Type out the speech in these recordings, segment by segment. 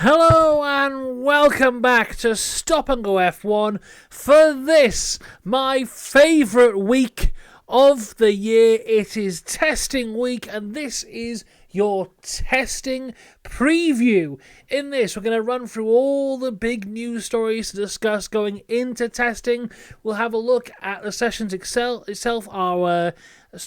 Hello and welcome back to Stop and Go F1 for this, my favourite week of the year. It is testing week and this is your testing preview. In this, we're going to run through all the big news stories to discuss going into testing. We'll have a look at the sessions itself, our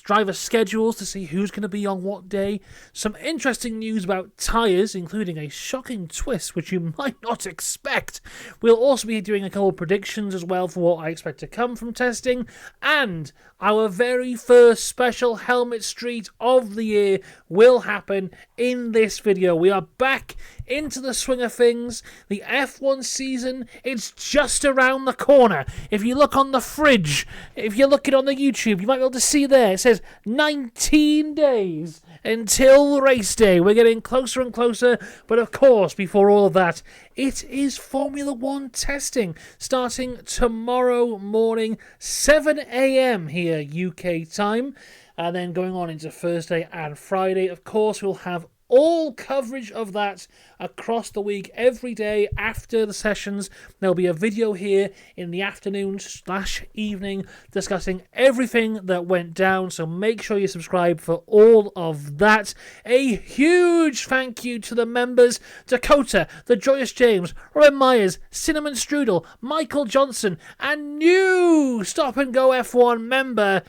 driver schedules to see who's going to be on what day. Some interesting news about tyres, including a shocking twist which you might not expect. We'll also be doing a couple of predictions as well for what I expect to come from testing. And our very first special Helmet Street of the year will happen in this video. We are back into the swing of things. The F1 season, it's just around the corner. If you look on the fridge, if you're looking on the YouTube, you might be able to see there, it says 19 days until race day. We're getting closer and closer, but of course, before all of that, it is Formula One testing, starting tomorrow morning, 7 a.m. here, UK time, and then going on into Thursday and Friday. Of course, we'll have all coverage of that across the week, every day after the sessions. There'll be a video here in the afternoon/evening discussing everything that went down, so make sure you subscribe for all of that. A huge thank you to the members: Dakota, the Joyous James, Robin Myers, Cinnamon Strudel, Michael Johnson, and new Stop and Go F1 member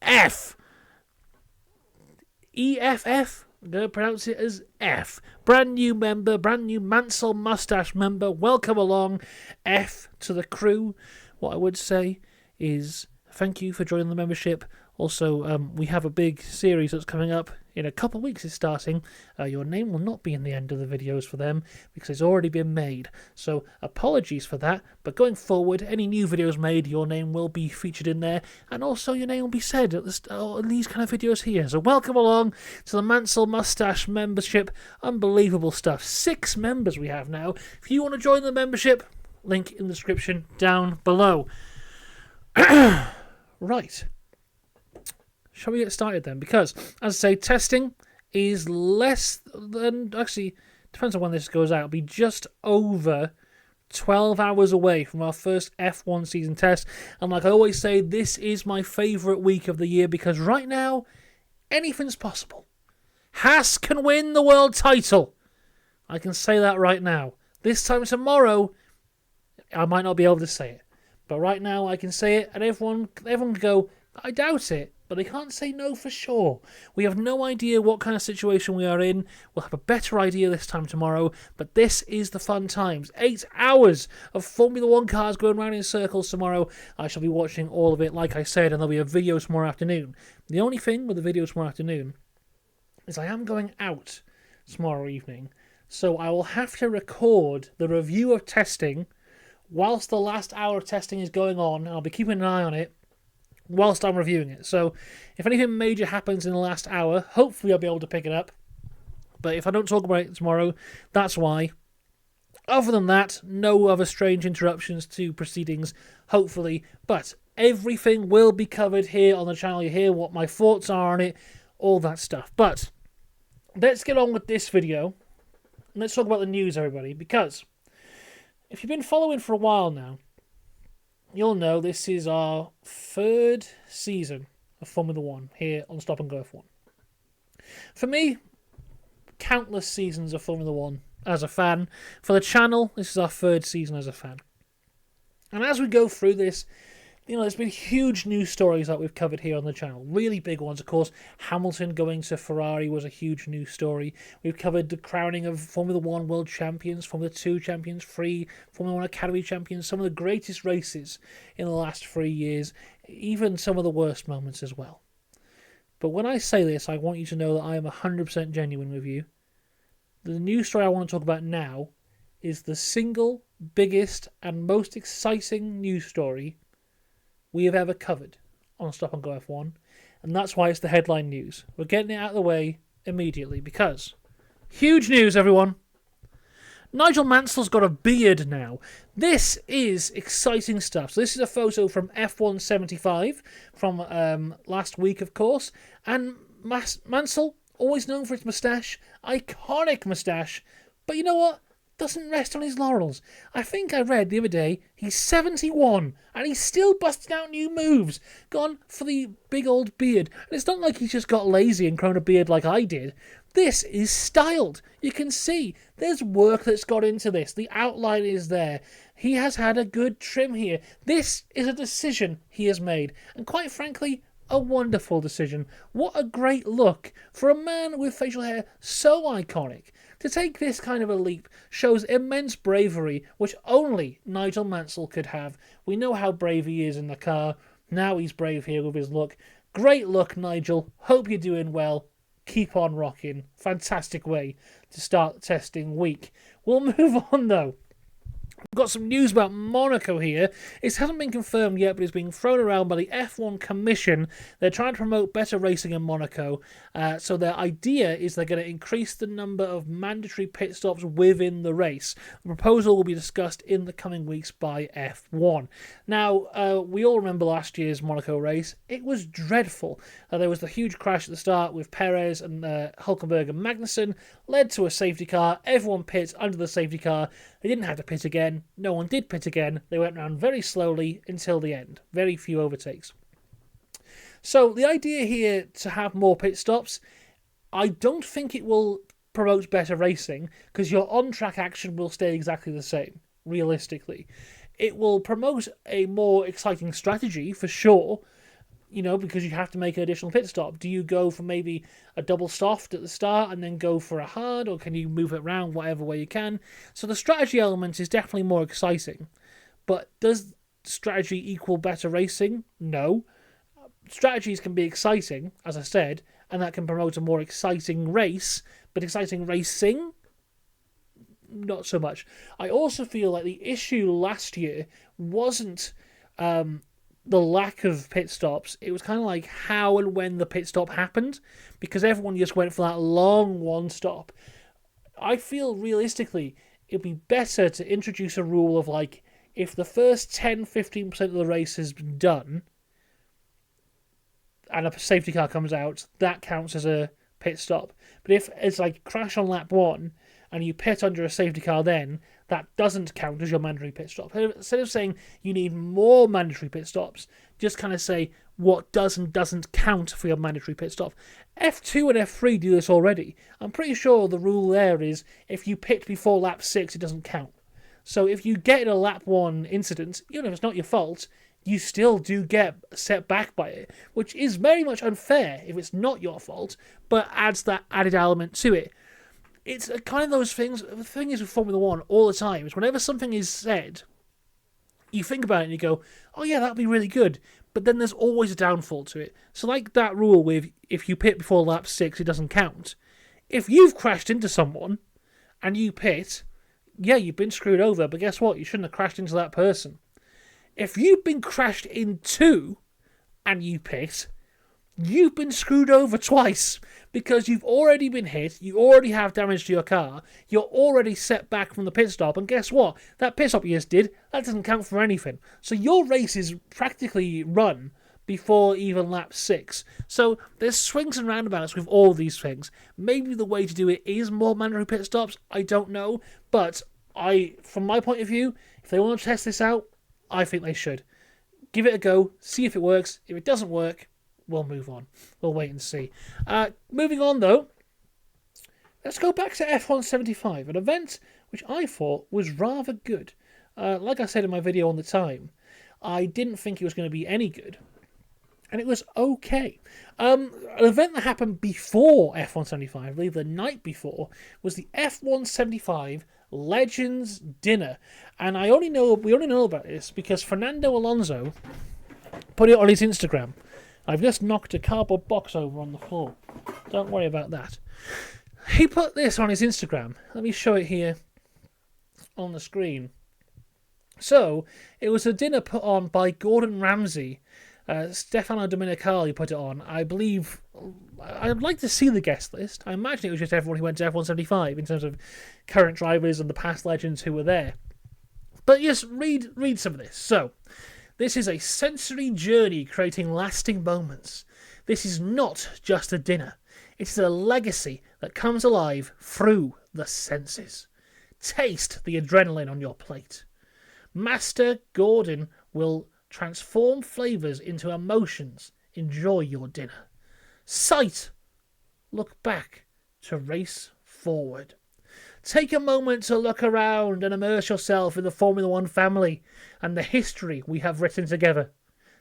EFF. I'm going to pronounce it as F. Brand new member, brand new Mansell Mustache member. Welcome along, F, to the crew. What I would say is thank you for joining the membership. Also, we have a big series that's coming up in a couple of weeks. It's starting. Your name will not be in the end of the videos for them because it's already been made. So apologies for that. But going forward, any new videos made, your name will be featured in there. And also your name will be said at in these kind of videos here. So welcome along to the Mansell Mustache membership. Unbelievable stuff. 6 members we have now. If you want to join the membership, link in the description down below. Right. Shall we get started then? Because, as I say, testing is less than... Actually, depends on when this goes out. It'll be just over 12 hours away from our first F1 season test. And like I always say, this is my favourite week of the year because right now, anything's possible. Haas can win the world title. I can say that right now. This time tomorrow, I might not be able to say it. But right now, I can say it, and everyone can go, I doubt it. But they can't say no for sure. We have no idea what kind of situation we are in. We'll have a better idea this time tomorrow. But this is the fun times. 8 hours of Formula One cars going around in circles tomorrow. I shall be watching all of it, like I said, and there'll be a video tomorrow afternoon. The only thing with the video tomorrow afternoon is I am going out tomorrow evening. So I will have to record the review of testing whilst the last hour of testing is going on. I'll be keeping an eye on it whilst I'm reviewing it. So if anything major happens in the last hour, hopefully I'll be able to pick it up. But if I don't talk about it tomorrow, that's why. Other than that, no other strange interruptions to proceedings, hopefully. But everything will be covered here on the channel. You hear what my thoughts are on it, all that stuff. But let's get on with this video. Let's talk about the news, everybody, because if you've been following for a while now, you'll know this is our 3rd season of Formula One here on Stop and Go F1. For me, countless seasons of Formula One as a fan. For the channel, this is our 3rd season as a fan. And as we go through this, there's been huge news stories that we've covered here on the channel. Really big ones, of course. Hamilton going to Ferrari was a huge news story. We've covered the crowning of Formula One World Champions, Formula 2 Champions, 3 Formula One Academy Champions, some of the greatest races in the last 3 years, even some of the worst moments as well. But when I say this, I want you to know that I am 100% genuine with you. The news story I want to talk about now is the single biggest and most exciting news story we have ever covered on Stop and Go F1, and that's why it's the headline news. We're getting it out of the way immediately because huge news, everyone. Nigel Mansell's got a beard now. This is exciting stuff. So this is a photo from F175 from last week, of course, and Mansell, always known for his moustache, iconic moustache, but you know what? doesn't rest on his laurels. I think I read the other day he's 71 and he's still busting out new moves. Gone for the big old beard. And it's not like he's just got lazy and grown a beard like I did. This is styled. You can see there's work that's got into this. The outline is there. He has had a good trim here. This is a decision he has made. And quite frankly, a wonderful decision. What a great look for a man with facial hair so iconic. To take this kind of a leap shows immense bravery, which only Nigel Mansell could have. We know how brave he is in the car. Now he's brave here with his look. Great look, Nigel. Hope you're doing well. Keep on rocking. Fantastic way to start the testing week. We'll move on, though. We've got some news about Monaco here. It hasn't been confirmed yet, but it's being thrown around by the F1 Commission. They're trying to promote better racing in Monaco. So their idea is they're going to increase the number of mandatory pit stops within the race. The proposal will be discussed in the coming weeks by F1. Now, we all remember last year's Monaco race. It was dreadful. There was the huge crash at the start with Perez and Hülkenberg and Magnussen, led to a safety car. Everyone pits under the safety car. They didn't have to pit again. No one did pit again. They went round very slowly until the end. Very few overtakes. So the idea here to have more pit stops, I don't think it will promote better racing because your on-track action will stay exactly the same, realistically. It will promote a more exciting strategy for sure, because you have to make an additional pit stop. Do you go for maybe a double soft at the start and then go for a hard, or can you move it around whatever way you can? So the strategy element is definitely more exciting. But does strategy equal better racing? No. Strategies can be exciting, as I said, and that can promote a more exciting race, but exciting racing? Not so much. I also feel like the issue last year wasn't the lack of pit stops. It was kind of like how and when the pit stop happened, because everyone just went for that long one stop. I feel realistically it'd be better to introduce a rule of like, if the first 10-15% of the race has been done and a safety car comes out, that counts as a pit stop. But if it's like crash on lap 1 and you pit under a safety car, then that doesn't count as your mandatory pit stop. Instead of saying you need more mandatory pit stops, just kind of say what does and doesn't count for your mandatory pit stop. F2 and F3 do this already. I'm pretty sure the rule there is if you pit before lap 6, it doesn't count. So if you get in a lap 1 incident, even if it's not your fault, you still do get set back by it, which is very much unfair if it's not your fault, but adds that added element to it. It's kind of those things. The thing is with Formula 1 all the time is whenever something is said, you think about it and you go, oh yeah, that'd be really good. But then there's always a downfall to it. So like that rule with if you pit before lap 6, it doesn't count. If you've crashed into someone and you pit, yeah, you've been screwed over, but guess what? You shouldn't have crashed into that person. If you've been crashed into and you pit, you've been screwed over twice because you've already been hit, you already have damage to your car, you're already set back from the pit stop, and guess what? That pit stop you just did, that doesn't count for anything. So your race is practically run before even lap 6. So there's swings and roundabouts with all these things. Maybe the way to do it is more mandatory pit stops, I don't know, but from my point of view, if they want to test this out, I think they should. Give it a go, see if it works. If it doesn't work, we'll move on. We'll wait and see. Moving on, though, let's go back to F1 75, an event which I thought was rather good. Like I said in my video on the time, I didn't think it was going to be any good, and it was okay. An event that happened before F1 75, I believe the night before, was the F1 75 Legends Dinner, and we only know about this because Fernando Alonso put it on his Instagram. I've just knocked a cardboard box over on the floor. Don't worry about that. He put this on his Instagram. Let me show it here on the screen. So, it was a dinner put on by Gordon Ramsay. Stefano Domenicali put it on. I believe... I'd like to see the guest list. I imagine it was just everyone who went to F1 75 in terms of current drivers and the past legends who were there. But just read some of this. So... this is a sensory journey creating lasting moments. This is not just a dinner. It is a legacy that comes alive through the senses. Taste the adrenaline on your plate. Master Gordon will transform flavours into emotions. Enjoy your dinner. Sight. Look back to race forward. Take a moment to look around and immerse yourself in the Formula One family and the history we have written together,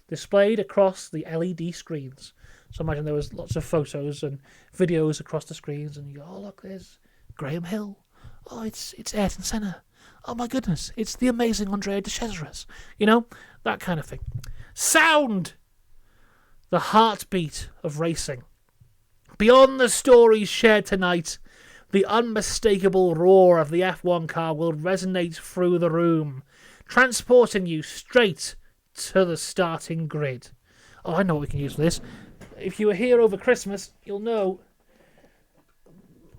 displayed across the LED screens. So imagine there was lots of photos and videos across the screens, and you go, oh look, there's Graham Hill. Oh, it's Ayrton Senna. Oh my goodness, it's the amazing Andrea de Cesaris. You know, that kind of thing. Sound! The heartbeat of racing. Beyond the stories shared tonight, the unmistakable roar of the F1 car will resonate through the room, transporting you straight to the starting grid. Oh, I know what we can use for this. If you were here over Christmas, you'll know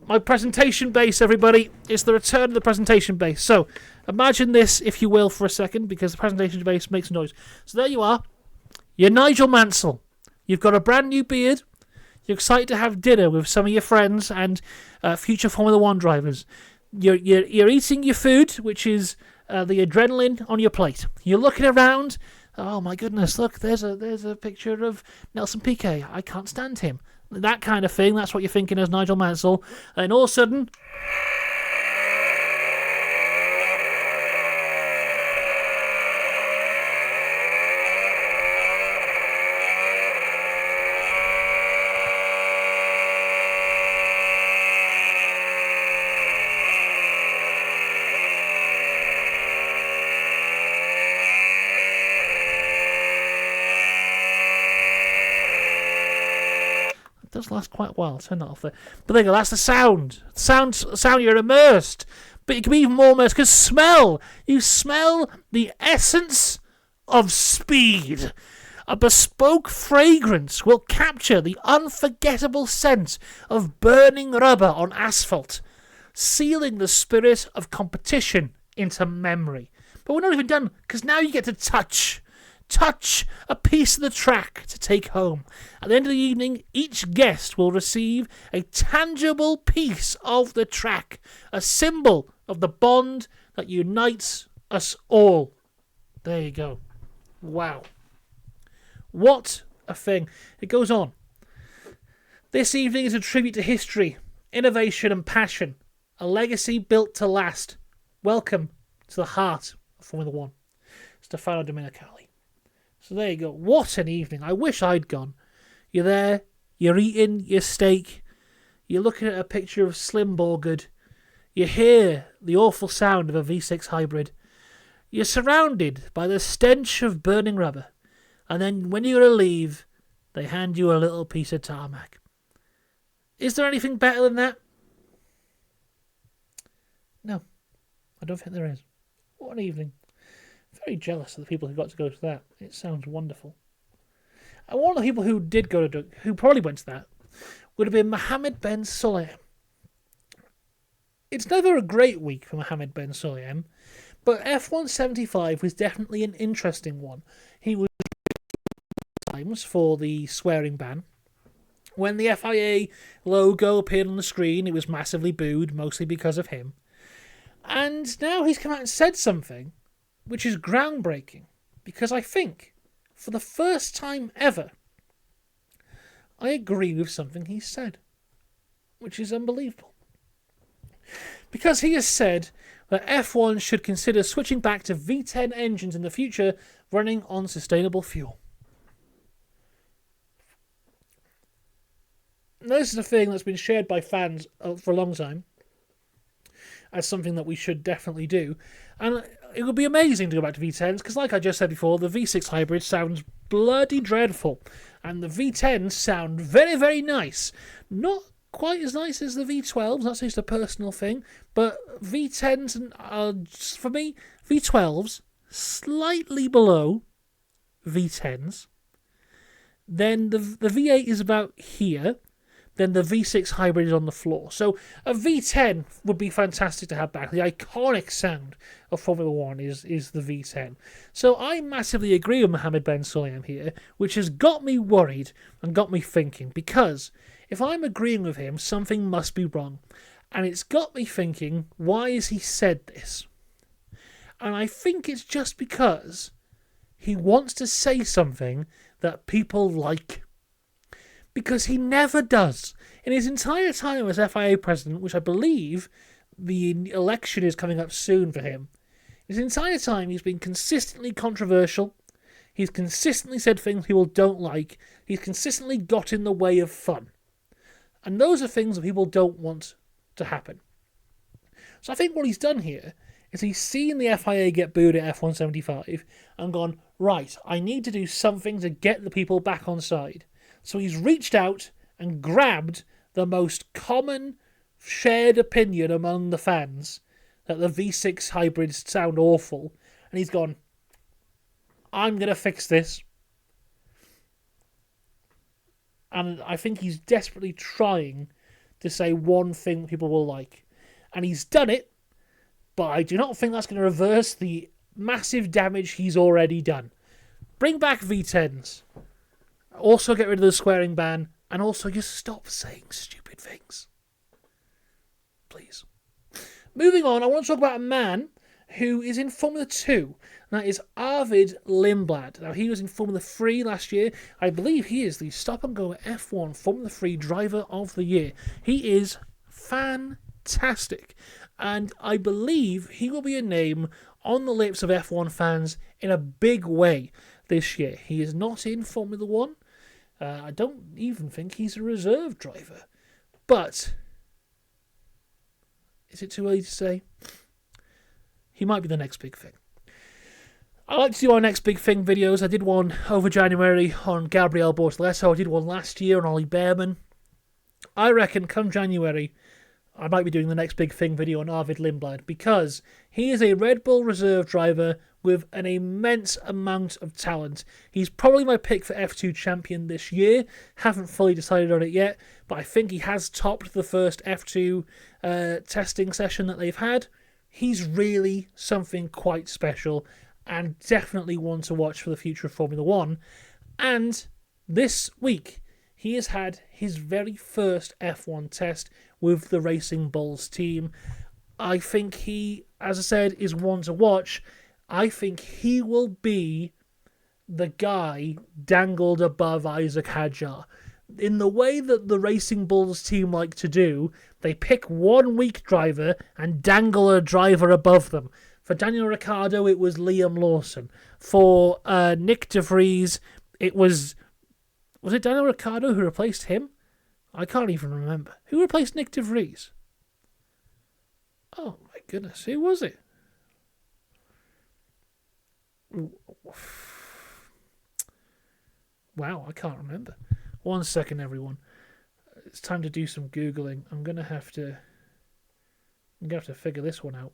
my presentation base, everybody. It's the return of the presentation base. So imagine this, if you will, for a second, because the presentation base makes noise. So there you are. You're Nigel Mansell. You've got a brand new beard. You're excited to have dinner with some of your friends and future Formula One drivers. You're eating your food, which is the adrenaline on your plate. You're looking around. Oh my goodness! Look, there's a picture of Nelson Piquet. I can't stand him. That kind of thing. That's what you're thinking as Nigel Mansell. And all of a sudden, does last quite a while. Turn that off there. But there you go. That's the sound. Sound. You're immersed. But you can be even more immersed because smell. You smell the essence of speed. A bespoke fragrance will capture the unforgettable scent of burning rubber on asphalt, sealing the spirit of competition into memory. But we're not even done, because now you get to touch a piece of the track to take home. At the end of the evening, each guest will receive a tangible piece of the track, a symbol of the bond that unites us all. There you go. Wow. What a thing. It goes on. This evening is a tribute to history, innovation and passion, a legacy built to last. Welcome to the heart of Formula One. Stefano Domenicali. So there you go. What an evening. I wish I'd gone. You're there, you're eating your steak, you're looking at a picture of Slim Borgard, you hear the awful sound of a V6 hybrid, you're surrounded by the stench of burning rubber, and then when you're to leave, they hand you a little piece of tarmac. Is there anything better than that? No, I don't think there is. What an evening. Very jealous of the people who got to go to that. It sounds wonderful. And one of the people who did go to, who probably went to that, would have been Mohammed Ben Sulayem. It's never a great week for Mohammed Ben Sulayem, but F175 was definitely an interesting one. He was times for the swearing ban. When the FIA logo appeared on the screen, it was massively booed, mostly because of him. And now he's come out and said something which is groundbreaking, because I think, for the first time ever, I agree with something he said, which is unbelievable. Because he has said that F1 should consider switching back to V10 engines in the future, running on sustainable fuel. Now, this is a thing that's been shared by fans for a long time as something that we should definitely do. And it would be amazing to go back to V10s, because like I just said before, the V6 hybrid sounds bloody dreadful. And the V10s sound very, very nice. Not quite as nice as the V12s, that's just a personal thing. But V10s are, for me, V12s, slightly below V10s. Then the V8 is about here. Then the V6 hybrid is on the floor. So a V10 would be fantastic to have back. The iconic sound of Formula One is the V10. So I massively agree with Mohammed Ben Sulayem here, which has got me worried and got me thinking, because if I'm agreeing with him, something must be wrong. And it's got me thinking, why has he said this? And I think it's just because he wants to say something that people like. Because he never does. In his entire time as FIA president, which I believe the election is coming up soon for him, his entire time he's been consistently controversial. He's consistently said things people don't like. He's consistently got in the way of fun. And those are things that people don't want to happen. So I think what he's done here is he's seen the FIA get booed at F175 and gone, right, I need to do something to get the people back on side. So he's reached out and grabbed the most common shared opinion among the fans, that the V6 hybrids sound awful, and he's gone, I'm going to fix this. And I think he's desperately trying to say one thing people will like. And he's done it, but I do not think that's going to reverse the massive damage he's already done. Bring back V10s. Also get rid of the swearing ban, and also just stop saying stupid things. Please. Moving on, I want to talk about a man who is in Formula 2. And that is Arvid Lindblad. Now, he was in Formula 3 last year. I believe he is the stop-and-go F1 Formula 3 driver of the year. He is fantastic. And I believe he will be a name on the lips of F1 fans in a big way this year. He is not in Formula 1. I don't even think he's a reserve driver. But is it too early to say? He might be the next big thing. I like to do our next big thing videos. I did one over January on Gabriel Bortoleto. I did one last year on Ollie Behrman. I reckon come January, I might be doing the next big thing video on Arvid Lindblad, because he is a Red Bull reserve driver with an immense amount of talent. He's probably my pick for F2 champion this year. Haven't fully decided on it yet, but I think he has topped the first F2 testing session that they've had. He's really something quite special, and definitely one to watch for the future of Formula 1. And this week, he has had his very first F1 test with the Racing Bulls team. I think he, as I said, is one to watch. I think he will be the guy dangled above Isaac Hadjar. In the way that the Racing Bulls team like to do, they pick one weak driver and dangle a driver above them. For Daniel Ricciardo, it was Liam Lawson. For Nick De Vries, it was it Daniel Ricciardo who replaced him? I can't even remember. Who replaced Nick De Vries? Oh my goodness, who was it? Wow, I can't remember. 1 second, everyone. It's time to do some Googling. I'm gonna have to figure this one out.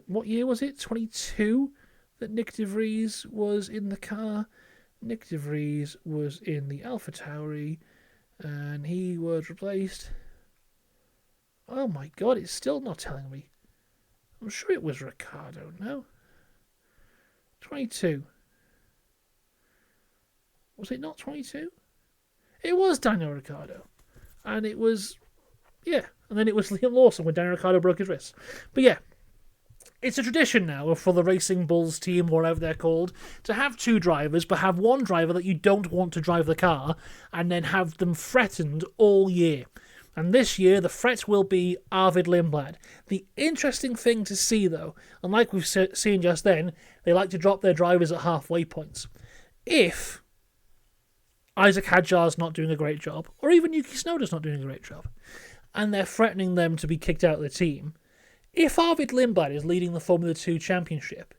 What year was it? 22 that Nick De Vries was in the car. Nick De Vries was in the AlphaTauri, and he was replaced. Oh my god, it's still not telling me. I'm sure it was Ricciardo, no? 22. Was it not 22? It was Daniel Ricciardo. And it was, yeah. And then it was Liam Lawson when Daniel Ricciardo broke his wrist. But yeah, it's a tradition now for the Racing Bulls team, whatever they're called, to have two drivers, but have one driver that you don't want to drive the car, and then have them threatened all year. And this year, the threat will be Arvid Lindblad. The interesting thing to see, though, and like we've seen just then, they like to drop their drivers at halfway points. If Isaac Hadjar's not doing a great job, or even Yuki Tsunoda's not doing a great job, and they're threatening them to be kicked out of the team, if Arvid Lindblad is leading the Formula 2 championship,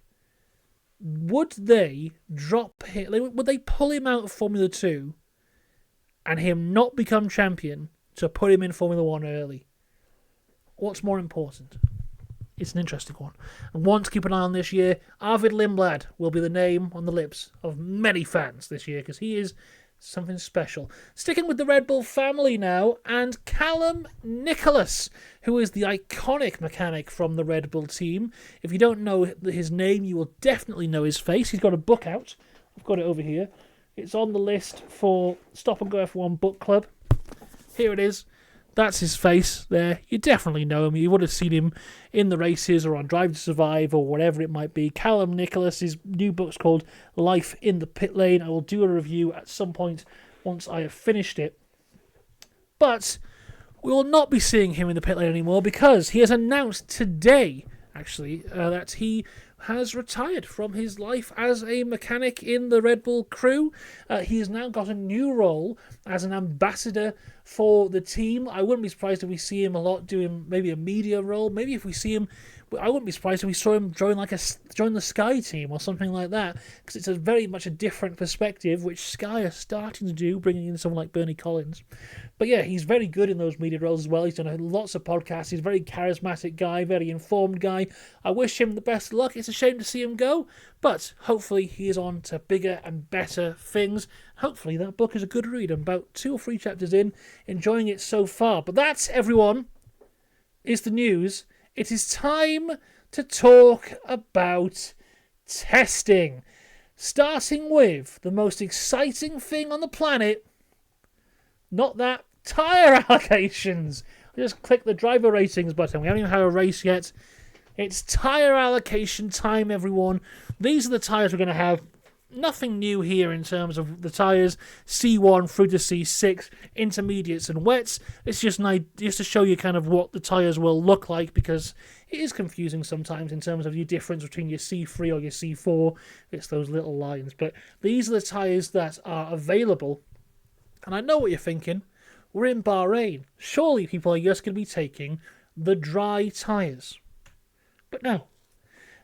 would they drop him? Would they pull him out of Formula 2 and him not become champion to put him in Formula 1 early? What's more important? It's an interesting one. And one to keep an eye on this year. Arvid Lindblad will be the name on the lips of many fans this year, because he is something special. Sticking with the Red Bull family now, and Callum Nicholas, who is the iconic mechanic from the Red Bull team. If you don't know his name, you will definitely know his face. He's got a book out. I've got it over here. It's on the list for Stop and Go F1 Book Club. Here it is. That's his face there. You definitely know him. You would have seen him in the races or on Drive to Survive or whatever it might be. Callum Nicholas, his new book's called Life in the Pit Lane. I will do a review at some point once I have finished it. But we will not be seeing him in the pit lane anymore because he has announced today, actually, that he has retired from his life as a mechanic in the Red Bull crew. He has now got a new role as an ambassador for the team. I wouldn't be surprised if we see him a lot doing maybe a media role. Maybe if we see him, I wouldn't be surprised if we saw him join the Sky team or something like that, because it's a very much a different perspective, which Sky are starting to do, bringing in someone like Bernie Collins. But yeah, he's very good in those media roles as well. He's done lots of podcasts. He's a very charismatic guy, very informed guy. I wish him the best of luck. It's a shame to see him go, but hopefully he is on to bigger and better things. Hopefully that book is a good read. I'm about 2 or 3 chapters in, enjoying it so far. But that's, everyone, is the news. It is time to talk about testing. Starting with the most exciting thing on the planet. Not that, tyre allocations. I just click the driver ratings button. We haven't even had a race yet. It's tyre allocation time, everyone. These are the tyres we're going to have. Nothing new here in terms of the tyres. C1 through to C6, intermediates and wets. It's just to show you kind of what the tyres will look like, because it is confusing sometimes in terms of your difference between your C3 or your C4. It's those little lines. But these are the tyres that are available. And I know what you're thinking. We're in Bahrain. Surely people are just going to be taking the dry tyres. But no.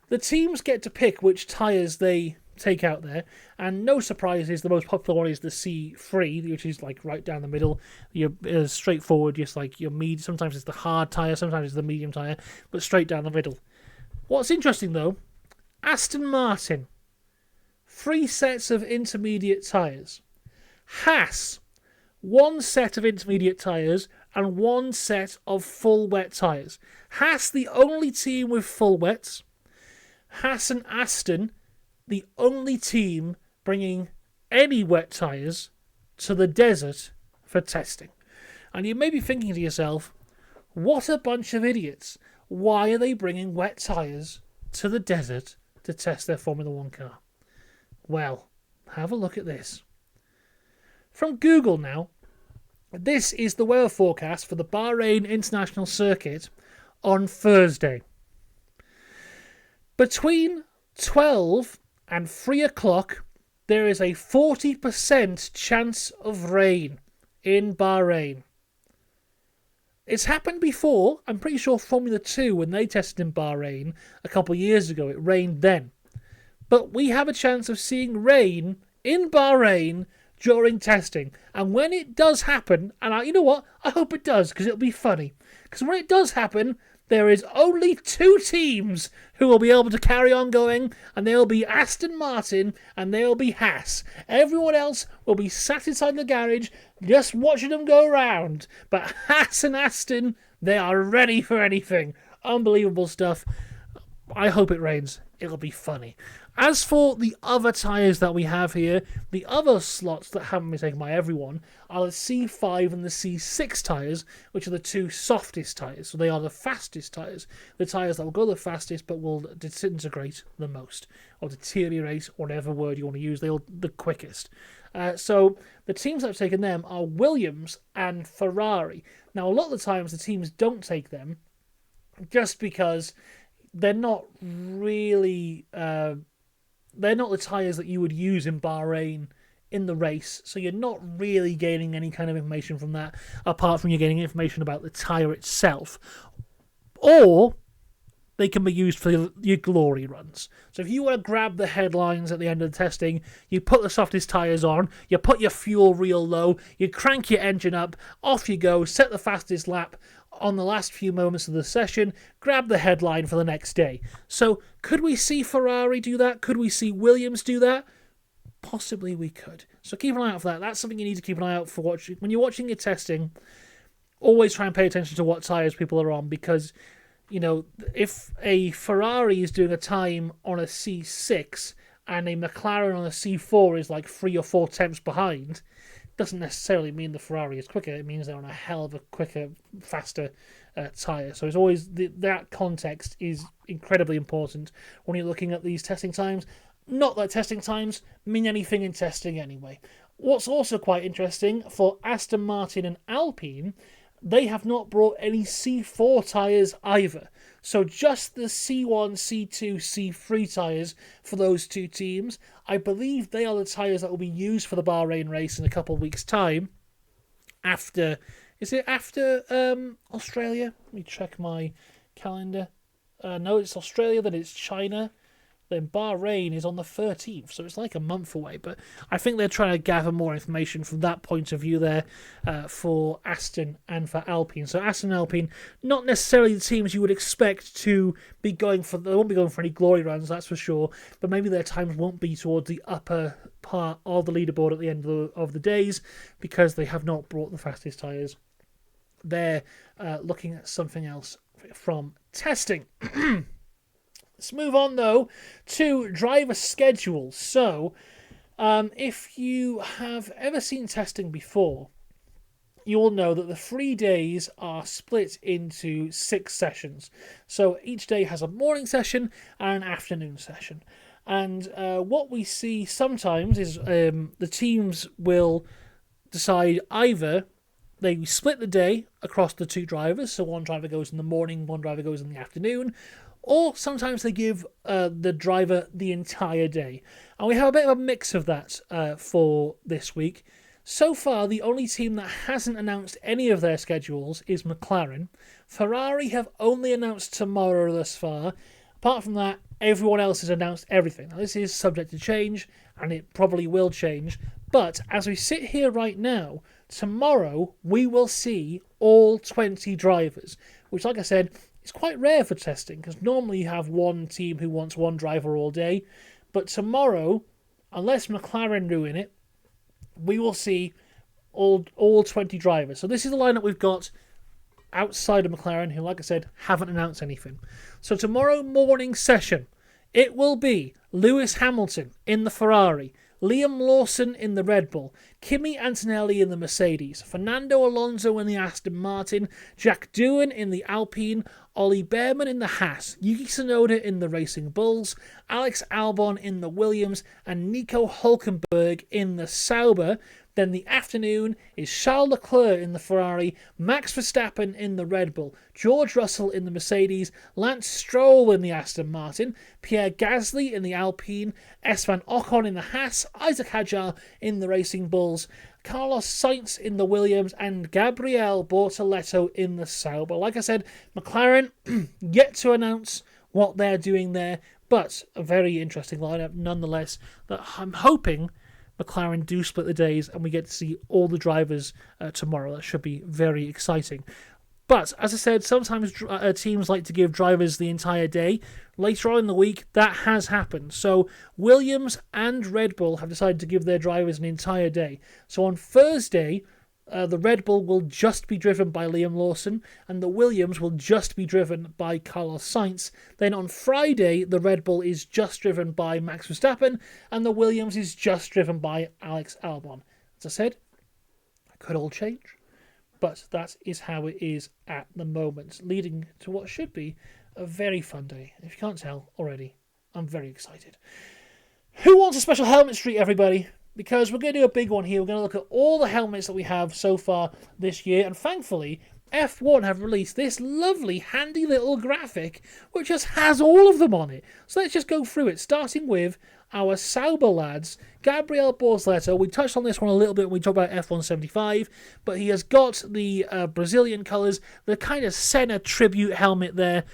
The teams get to pick which tyres they take out there, and no surprises, the most popular one is the C3, which is like right down the middle. You're straightforward, just like your medium. Sometimes it's the hard tyre, sometimes it's the medium tyre, but straight down the middle. What's interesting though, Aston Martin, 3 sets of intermediate tyres. Haas, 1 set of intermediate tyres and 1 set of full wet tyres. Haas, the only team with full wets. Haas and Aston, the only team bringing any wet tyres to the desert for testing. And you may be thinking to yourself, what a bunch of idiots. Why are they bringing wet tyres to the desert to test their Formula 1 car? Well, have a look at this. From Google now, this is the weather forecast for the Bahrain International Circuit on Thursday. Between 12 and 3 o'clock, there is a 40% chance of rain in Bahrain. It's happened before. I'm pretty sure Formula 2, when they tested in Bahrain a couple of years ago, it rained then. But we have a chance of seeing rain in Bahrain during testing. And when it does happen, and you know what? I hope it does, because it'll be funny. Because when it does happen, there is only 2 teams who will be able to carry on going, and they'll be Aston Martin and they'll be Haas. Everyone else will be sat inside the garage just watching them go round. But Haas and Aston, they are ready for anything. Unbelievable stuff. I hope it rains. It'll be funny. As for the other tyres that we have here, the other slots that haven't been taken by everyone are the C5 and the C6 tyres, which are the 2 softest tyres. So they are the fastest tyres. The tyres that will go the fastest but will disintegrate the most, or deteriorate, whatever word you want to use. They're the quickest. So the teams that have taken them are Williams and Ferrari. Now, a lot of the times the teams don't take them just because they're not really... they're not the tyres that you would use in Bahrain in the race, so you're not really gaining any kind of information from that, apart from you're getting information about the tyre itself. Or they can be used for your glory runs. So if you want to grab the headlines at the end of the testing, you put the softest tyres on, you put your fuel real low, you crank your engine up, off you go, set the fastest lap on the last few moments of the session, grab the headline for the next day. So could we see Ferrari do that? Could we see Williams do that? Possibly we could. So keep an eye out for that. That's something you need to keep an eye out for watching. When you're watching your testing, always try and pay attention to what tyres people are on, because, you know, if a Ferrari is doing a time on a C6 and a McLaren on a C4 is like 3 or 4 tenths behind, doesn't necessarily mean the Ferrari is quicker. It means they're on a hell of a quicker, faster tyre. So it's always that context is incredibly important when you're looking at these testing times. Not that testing times mean anything in testing anyway. What's also quite interesting for Aston Martin and Alpine, they have not brought any C4 tyres either. So just the C1, C2, C3 tyres for those two teams. I believe they are the tyres that will be used for the Bahrain race in a couple of weeks' time. Is it after Australia? Let me check my calendar. No, it's Australia, then it's China. Then Bahrain is on the 13th, so it's like a month away. But I think they're trying to gather more information from that point of view there for Aston and for Alpine. So Aston and Alpine, not necessarily the teams you would expect to be going for. They won't be going for any glory runs, that's for sure. But maybe their times won't be towards the upper part of the leaderboard at the end of the days because they have not brought the fastest tyres. They're looking at something else from testing. Let's move on, though, to driver schedules. So, if you have ever seen testing before, you will know that the 3 days are split into 6 sessions. So each day has a morning session and an afternoon session. And what we see sometimes is the teams will decide either they split the day across the two drivers, so one driver goes in the morning, one driver goes in the afternoon, or sometimes they give the driver the entire day. And we have a bit of a mix of that for this week. So far, the only team that hasn't announced any of their schedules is McLaren. Ferrari have only announced tomorrow thus far. Apart from that, everyone else has announced everything. Now, this is subject to change, and it probably will change. But as we sit here right now, tomorrow we will see all 20 drivers, which, like I said, it's quite rare for testing because normally you have one team who wants one driver all day. But tomorrow, unless McLaren ruin it, we will see all 20 drivers. So this is the lineup we've got outside of McLaren, who, like I said, haven't announced anything. So tomorrow morning session, it will be Lewis Hamilton in the Ferrari, Liam Lawson in the Red Bull, Kimi Antonelli in the Mercedes, Fernando Alonso in the Aston Martin, Jack Doohan in the Alpine, Ollie Behrman in the Haas, Yuki Tsunoda in the Racing Bulls, Alex Albon in the Williams, and Nico Hülkenberg in the Sauber. Then the afternoon is Charles Leclerc in the Ferrari, Max Verstappen in the Red Bull, George Russell in the Mercedes, Lance Stroll in the Aston Martin, Pierre Gasly in the Alpine, Esteban Ocon in the Haas, Isaac Hadjar in the Racing Bulls, Carlos Sainz in the Williams, and Gabriel Bortoleto in the Sauber. Like I said, McLaren yet to announce what they're doing there, but a very interesting lineup nonetheless that I'm hoping McLaren do split the days and we get to see all the drivers tomorrow. That should be very exciting. But, as I said, sometimes teams like to give drivers the entire day. Later on in the week, that has happened. So, Williams and Red Bull have decided to give their drivers an entire day. So, on Thursday, the Red Bull will just be driven by Liam Lawson, and the Williams will just be driven by Carlos Sainz. Then on Friday, the Red Bull is just driven by Max Verstappen, and the Williams is just driven by Alex Albon. As I said, it could all change, but that is how it is at the moment, leading to what should be a very fun day. If you can't tell already, I'm very excited. Who wants a special helmet streak, everybody? Because we're going to do a big one here. We're going to look at all the helmets that we have so far this year. And thankfully, F1 have released this lovely, handy little graphic, which just has all of them on it. So let's just go through it, starting with our Sauber lads. Gabriel Bortoleto, we touched on this one a little bit when we talked about F1 75, but he has got the Brazilian colours, the kind of Senna tribute helmet there.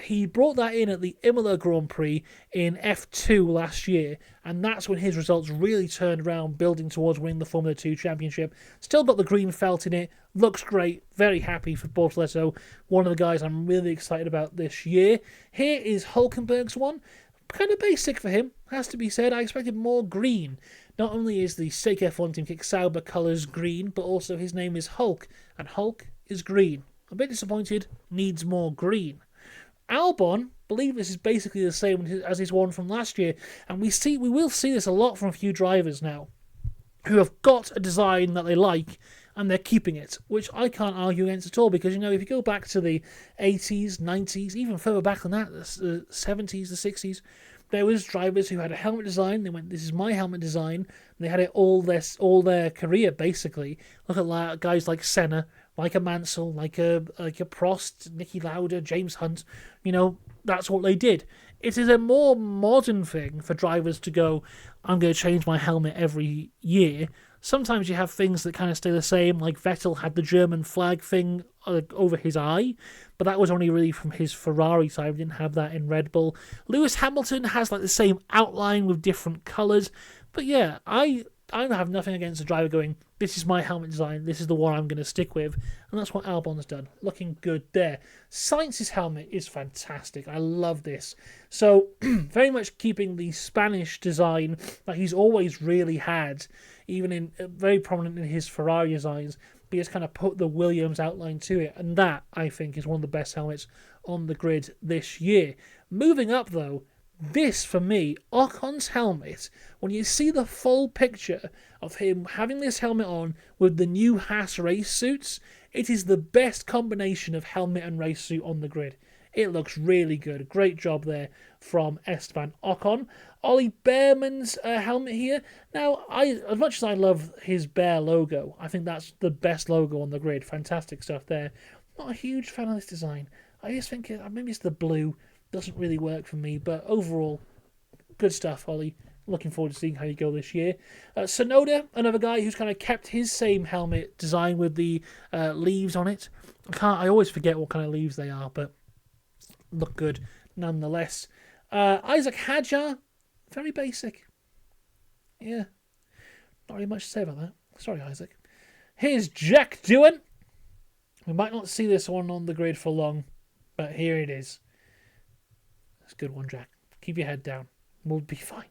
He brought that in at the Imola Grand Prix in F2 last year, and that's when his results really turned around, building towards winning the Formula 2 championship. Still got the green felt in it, looks great, very happy for Bortoleto, one of the guys I'm really excited about this year. Here is Hülkenberg's one. Kind of basic for him, has to be said. I expected more green. Not only is the Stake F1 Team Kick Sauber colours green, but also his name is Hulk, and Hulk is green. A bit disappointed, needs more green. Albon, believe this is basically the same as his one from last year, and we will see this a lot from a few drivers now. who have got a design that they like and they're keeping it, which I can't argue against at all, because, if you go back to the 80s, 90s, even further back than that, the 70s, the 60s, there was drivers who had a helmet design. They went, "This is my helmet design." And they had it all their career, basically. Look at guys like Senna, like a Mansell, like a Prost, Niki Lauda, James Hunt. That's what they did. It is a more modern thing for drivers to go, "I'm going to change my helmet every year." Sometimes you have things that kind of stay the same, like Vettel had the German flag thing over his eye, but that was only really from his Ferrari side. We didn't have that in Red Bull. Lewis Hamilton has like the same outline with different colours, but yeah, I have nothing against a driver going, "This is my helmet design, this is the one I'm going to stick with," and that's what Albon's done. Looking good there. Sainz's helmet is fantastic. I love this. So, very much keeping the Spanish design that he's always really had, even in very prominent in his Ferrari designs, but he's kind of put the Williams outline to it, and that, I think, is one of the best helmets on the grid this year. Moving up, though, this, for me, Ocon's helmet, when you see the full picture of him having this helmet on with the new Haas race suits, it is the best combination of helmet and race suit on the grid. It looks really good. Great job there from Esteban Ocon. Ollie Behrman's helmet here. Now, as much as I love his Bear logo, I think that's the best logo on the grid. Fantastic stuff there. Not a huge fan of this design. I just think maybe it's the blue. Doesn't really work for me, but overall, good stuff, Ollie. Looking forward to seeing how you go this year. Tsunoda, another guy who's kind of kept his same helmet design with the leaves on it. I always forget what kind of leaves they are, but look good nonetheless. Isaac Hadjar, very basic. Yeah, not really much to say about that. Sorry, Isaac. Here's Jack Doohan. We might not see this one on the grid for long, but here it is. That's a good one, Jack. Keep your head down. We'll be fine.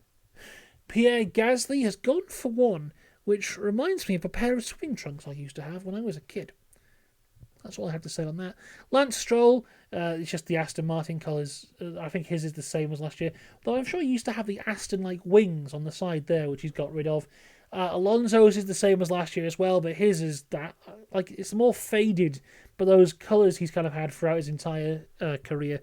Pierre Gasly has gone for one, which reminds me of a pair of swimming trunks I used to have when I was a kid. That's all I have to say on that. Lance Stroll, it's just the Aston Martin colours. I think his is the same as last year. Though I'm sure he used to have the Aston wings on the side there, which he's got rid of. Alonso's is the same as last year as well, but his is that, it's more faded. But those colours he's kind of had throughout his entire career,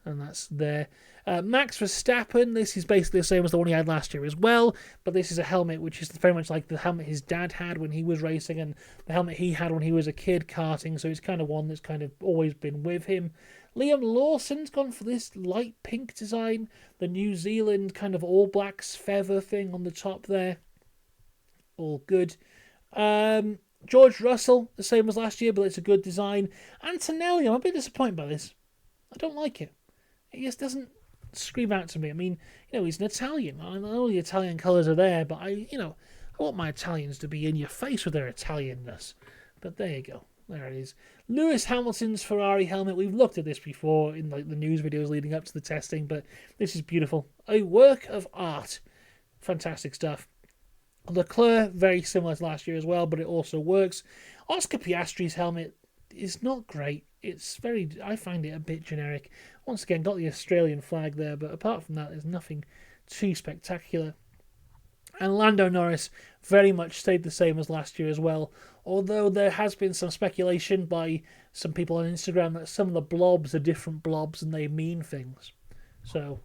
and that's there. Max Verstappen, this is basically the same as the one he had last year as well, but this is a helmet which is very much like the helmet his dad had when he was racing and the helmet he had when he was a kid karting, so it's kind of one that's kind of always been with him. Liam Lawson's gone for this light pink design, the New Zealand kind of All Blacks feather thing on the top there. All good. George Russell, the same as last year, but it's a good design. Antonelli, I'm a bit disappointed by this. I don't like it. It just doesn't scream out to me. I mean, he's an Italian. I know the Italian colours are there, but I want my Italians to be in your face with their Italianness. But there you go. There it is. Lewis Hamilton's Ferrari helmet. We've looked at this before in the news videos leading up to the testing, but this is beautiful. A work of art. Fantastic stuff. Leclerc, very similar to last year as well, but it also works. Oscar Piastri's helmet is not great. I find it a bit generic. Once again, got the Australian flag there, but apart from that, there's nothing too spectacular. And Lando Norris very much stayed the same as last year as well, although there has been some speculation by some people on Instagram that some of the blobs are different blobs and they mean things. So,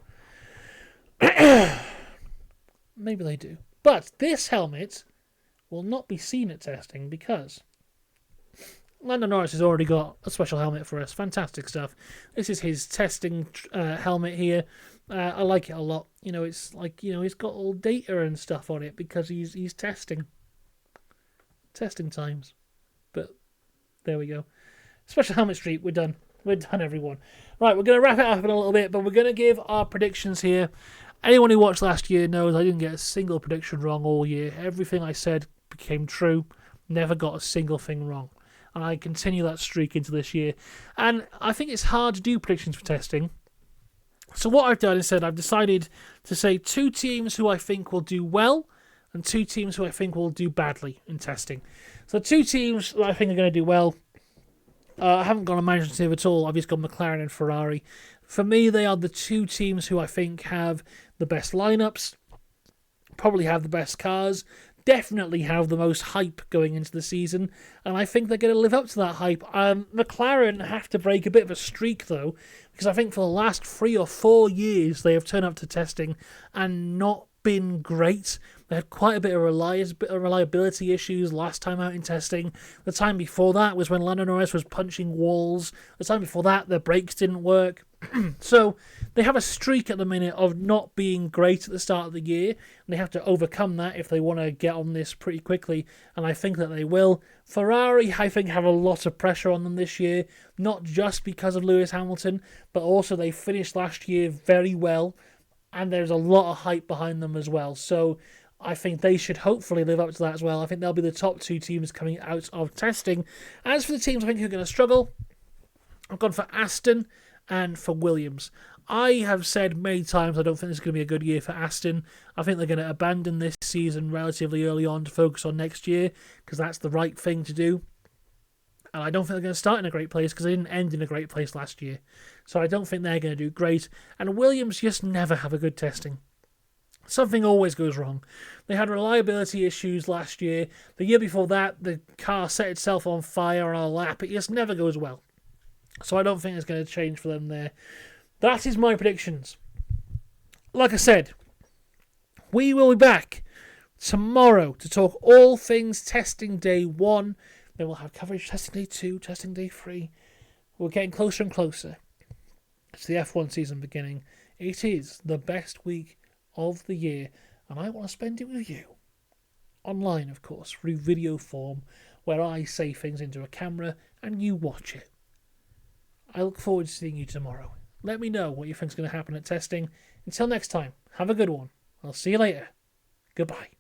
maybe they do. But this helmet will not be seen at testing because Lando Norris has already got a special helmet for us. Fantastic stuff. This is his testing helmet here. I like it a lot. It's he's got all data and stuff on it because he's testing times. But there we go. Special helmet street. We're done. We're done, everyone. Right, we're going to wrap it up in a little bit, but we're going to give our predictions here. Anyone who watched last year knows I didn't get a single prediction wrong all year. Everything I said became true. Never got a single thing wrong. And I continue that streak into this year. And I think it's hard to do predictions for testing. So what I've done is I've decided to say 2 teams who I think will do well and 2 teams who I think will do badly in testing. So 2 teams that I think are going to do well. I haven't gone imaginative at all. I've just gone McLaren and Ferrari. For me, they are the 2 teams who I think have the best lineups, probably have the best cars, definitely have the most hype going into the season, and I think they're going to live up to that hype. McLaren have to break a bit of a streak, though, because I think for the last 3 or 4 years they have turned up to testing and not been great. They had quite a bit of reliability issues last time out in testing. The time before that was when Lando Norris was punching walls. The time before that, their brakes didn't work. So they have a streak at the minute of not being great at the start of the year, and they have to overcome that if they want to get on this pretty quickly, and I think that they will. Ferrari, I think, have a lot of pressure on them this year, not just because of Lewis Hamilton, but also they finished last year very well, and there's a lot of hype behind them as well. So I think they should hopefully live up to that as well. I think they'll be the top 2 teams coming out of testing. As for the teams I think who are going to struggle, I've gone for Aston and for Williams. I have said many times I don't think this is going to be a good year for Aston. I think they're going to abandon this season relatively early on to focus on next year, because that's the right thing to do. And I don't think they're going to start in a great place because they didn't end in a great place last year. So I don't think they're going to do great. And Williams just never have a good testing. Something always goes wrong. They had reliability issues last year. The year before that, the car set itself on fire on a lap. It just never goes well. So I don't think it's going to change for them there. That is my predictions. Like I said, we will be back tomorrow to talk all things testing day 1. Then we'll have coverage testing day 2, testing day 3. We're getting closer and closer to the F1 season beginning. It is the best week of the year, and I want to spend it with you. Online, of course, through video form, where I say things into a camera and you watch it. I look forward to seeing you tomorrow. Let me know what you think is going to happen at testing. Until next time, have a good one. I'll see you later. Goodbye.